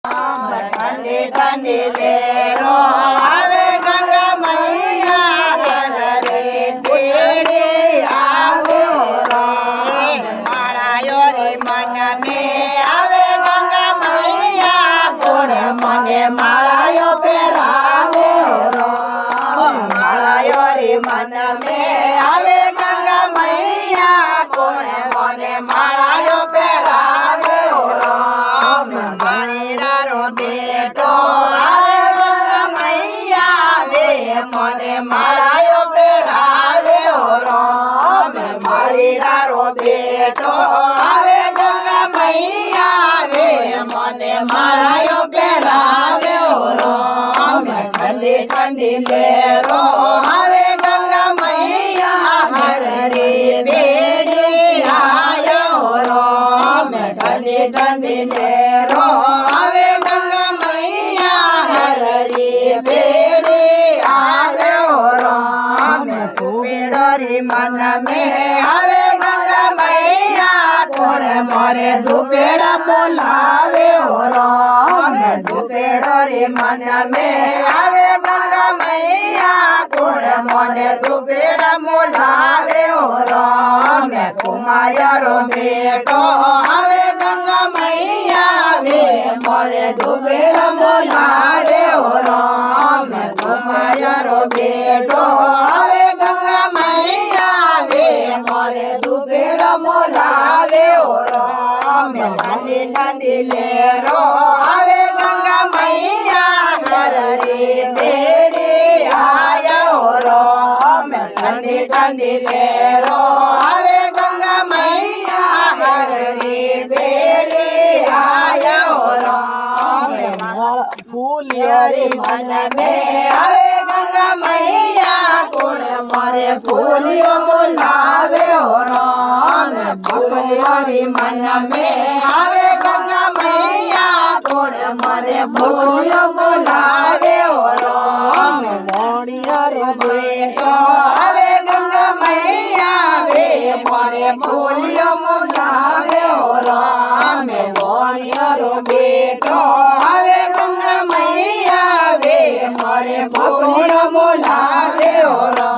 ठंडी ठंडी लेरो आवे गंगा मैया रे बेड़ी आवे रो मारायो रे मन में आवे गंगा मैया कोण मने मारायो पेरावे रो मारायो रे मन में आवे गंगा मैया कोण मने मारायो पेरावे रो बेटो आवे गंगा मैया वे मने मारायो पेरावे रो मारीडारो बेटो आवे गंगा मैया वे मने मारायो पेरावे रो ठंडी ठंडी लेरो आवे गंगा मैया हररी बेड़ी आयो रो ठंडी ठंडी लेरो आवे गंगा मैया हररी बेड़ी आयो रो धुपेड़ोरी मन में आवे गंगा मैया कोण मोरे धुपेड़ा बोलावे रो धुपेड़ोरी मन में आवे गंगा मैया कोण मोने धुपेड़ा बोलावे रो कुमारो बेटो आवे गंगा मैया वे मोरे धुपेड़ा बोलावे रो कुमारो बेटो आवे गंगा मैया वे मोरे धुपेड़ा बोलावे रो ठंडी ठंडी लेरो आवे गंगा मैया हररी बेड़ी आयो रो ठंडी ठंडी लेरो आवे गंगा मैया हररी बेड़ी आयो रो फूलियरी मन में आवे गंगा मैया कोण मोरे फूलियो बोलावे रो फूलियरी मन में आवे गंगा मैया कोण मोरे फूलियो बोलावे रो मोड़ियर बेटो आवे गंगा मैया वे मोरे फूलियो बोलावे रो मोड़ियर बेटो आवे गंगा मैया वे मोरे फूलियो बोलावे रो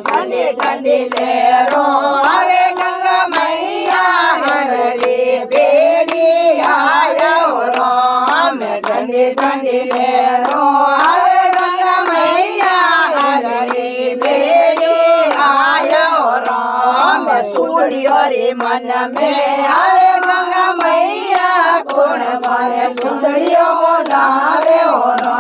ठंडी ठंडी लेरो आवे गंगा मैया हररी बेड़ी आयो रो ठंडी ठंडी लेरो आवे गंगा मैया हररी बेड़ी आयो रो सूड़ियो रे मन में आवे गंगा मैया कोण मारे सुंदरियो बोलावे रो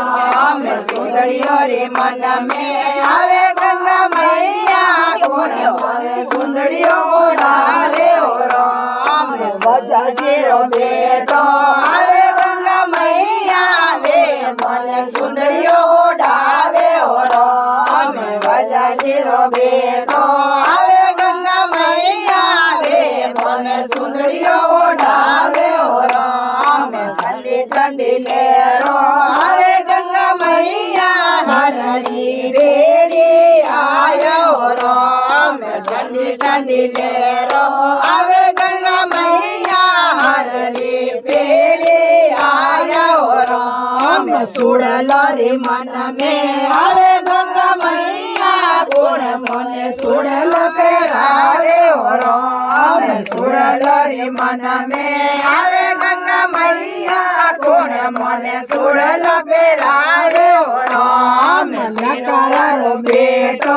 सुंदरियो रे मन में आवे गंगा मैया कोण मारे सुंदरियो बोलावे रो बजाजीरो बेटो आवे गंगा मैया वे मन सुंदरियो बोलावे रो बजाजीरो बेटो आवे गंगा मैया वे मन सुंदरियो बोलावे रो ठंडी ठंडी लेरो आवे गंगा मैया हररी बेड़ी आयो रो ठंडी ठंडी लेरो आवे गंगा मैया हररी बेड़ी आयो रो सुड़लो रे मन में आवे गंगा मैया कोण मने सुड़ल पेरावे रो सुड़लो रे मन में आवे गंगा मैया कोण मने सुड़ल पेरावे रो लकारो बेटो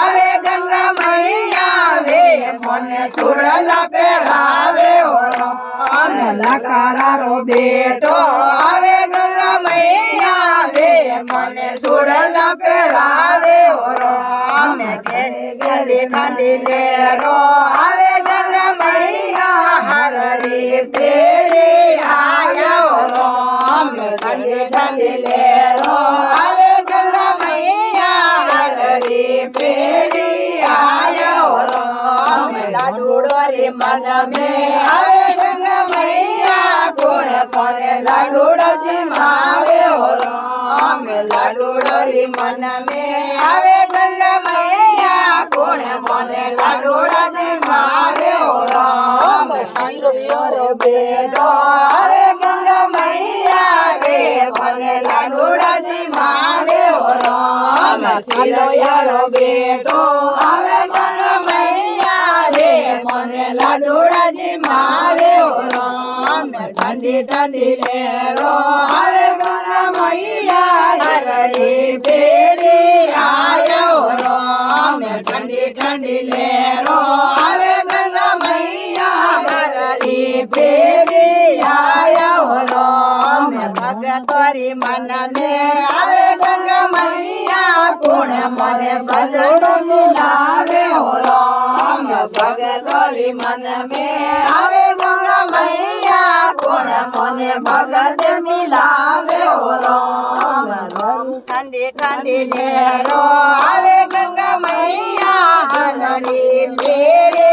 आवे गंगा मैया वे मने सुड़ल पेरावे रो लकारो बेटो आवे गंगा मैया वे मने सुड़ल पेरावे रो घेरे घेरे ठंडी लेरो आवे गंगा मैया हररी बेड़ी आयो रो ठंडी ठंडी लेरो आवे गंगा मैया हररी बेड़ी आयो रो लाडूड़ो रे मन में आवे गंगा मैया कोण करे लाडूड़ो जिमावे रो लाडूड़ो रे मन में आवे गंगा मैया कोण मने लाडूड़ा जिमावे रो बेटो आवे गंगा मैया શીલો યારો બેટો આવે ગંગા મૈયા વે મને લાડુડાજી માવે રામ ઠંડી ઠંડી લેરો આવે ગંગા મૈયા હરી બેડી આયો રામ ઠંડી ઠંડી લેરો આવે ગંગા મૈયા હરી બેડી આયો રામ ભગતોરી મન મે આવે ગંગા મૈયા કોણ મને સજનો મિલાવે રામ ભગતોરી મન મે આવે ગંગા મૈયા કોણ મને ભગત મિલાવે રામ ઠંડી ઠંડી લેરો આવે ગંગા મૈયા હરી બેડે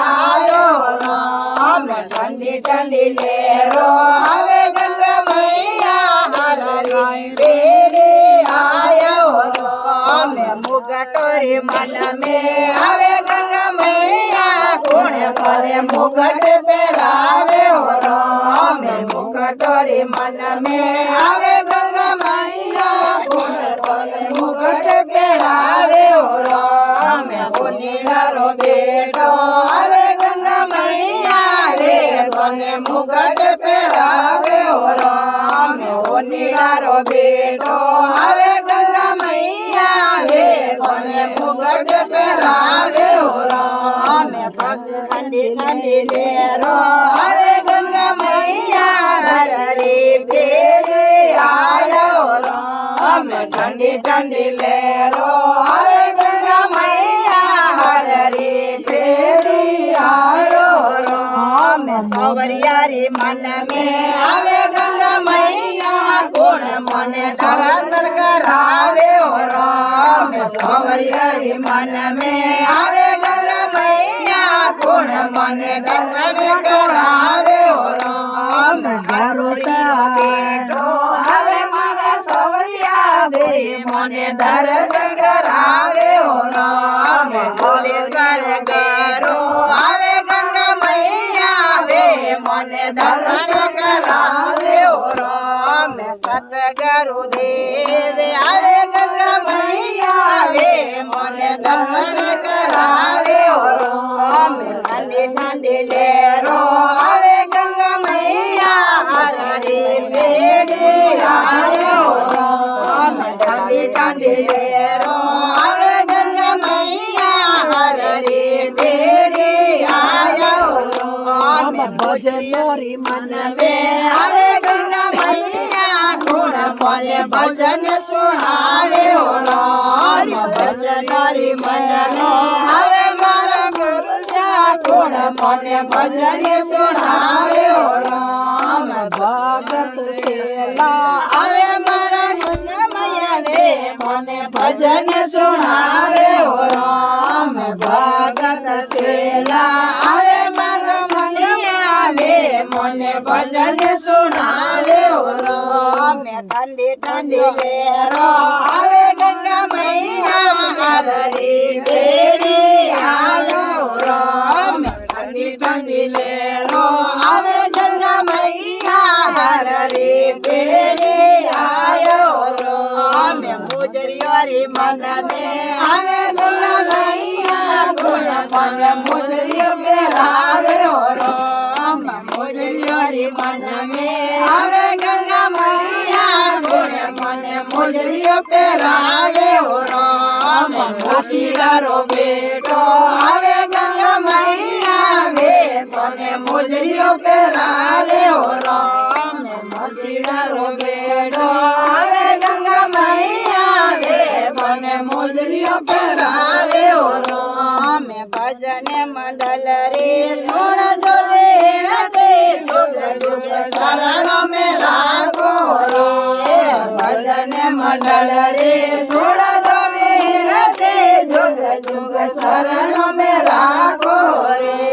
આયો રામ ઠંડી ઠંડી લેરો આવે ગંગા મૈયા હરી બેડે આયો રામ મુગટોરી મન મે આવે ગંગા મૈયા કોણ મને મુગટ પહેરાવે રામ મુગટોરી મન મે આવે ગંગા મૈયા કોણ મને મુગટ પહેરાવે રામ સોનીડારો બેટો આવે ગંગા મૈયા વે કોને મુગટ પહેરાવે રામ સોનીડારો બેટો આવે ગંગા મૈયા વે કોને મુગટ પહેરાવે રામ ઠંડી ઠંડી લેરો આવે ગંગા મૈયા હરી બેડે આયો રામ ઠંડી ઠંડી લેરો આવે ગંગા મૈયા હરી બેડે આયો રામ સવરિયારી મન મે આવે ગંગા મૈયા કોણ મને દર્શન કરાવે રામ સવરિયારી મન મે આવે ગંગા મૈયા કોણ મને દર્શન કરાવે રામ હરોસા બેટો આવે મારા સવરિયા બે મને દર્શન કરાવે રામ બોલે સરગરો આવે ગંગા મૈયા વે મને દર્શન કરાવે રામ સતગુરુ દેવ આવે ગંગા મૈયા વે મને દર્શન કરાવે રામ ઠંડી ઠંડી લેરો આવે ગંગા મૈયા હરી બેડી આયો રામ ઠંડી ઠંડી લેરો આવે ગંગા મૈયા હરી બેડી આયો રામ ભજનોરી મન મે આવે ગંગા મૈયા કોણ મને ભજન સુણાવે રામ ભજનોરી મન મે આવે મારા પુરુષા કોણ મને ભજન સુણાવે રામ ભગત સેલા આવે મારા ગંગા મૈયા વે મને ભજન સુણાવે રામ ભગત સેલા આવે મારા મૈયા વે મને ભજન સુણાવે રામ ઠંડી ઠંડી લેરો આવે ગંગા મૈયા હરી બેડી આયો રામ ઠંડી ઠંડી લેરો આવે ગંગા મૈયા હરી બેડી આયો રામ મુજરિયોરી મન મે આવે ગંગા મૈયા કોણ મને મુજરિયો પહેરાવે રામ મુજરિયોરી મન મે આવે ગંગા મૈયા કોણ મને મુજરિયો પહેરાવે રામ મુસીડારો બેટો આવે ગંગા મૈયા વે તને મુજરિયો પહેરાવે રામ મુસીડારો બેટો આવે ગંગા મૈયા વે તને મુજરિયો પહેરાવે રામ ભજન મંડલ રે સુણ જો વેણતે જુગ જુગ શરણ મે રાખો રે ભજન મંડળ રે સુણ જો વેણતે જુગ જુગ શરણ મે રાખો રે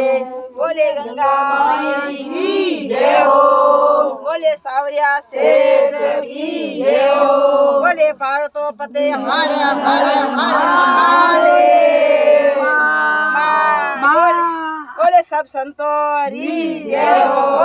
બોલે ગંગા માઈ કી જય હો બોલે સાવરિયા શેઠ કી જય હો બોલે ભારતો પતે હર હર હર મહાદેવ બોલે सब संतो री जय हो।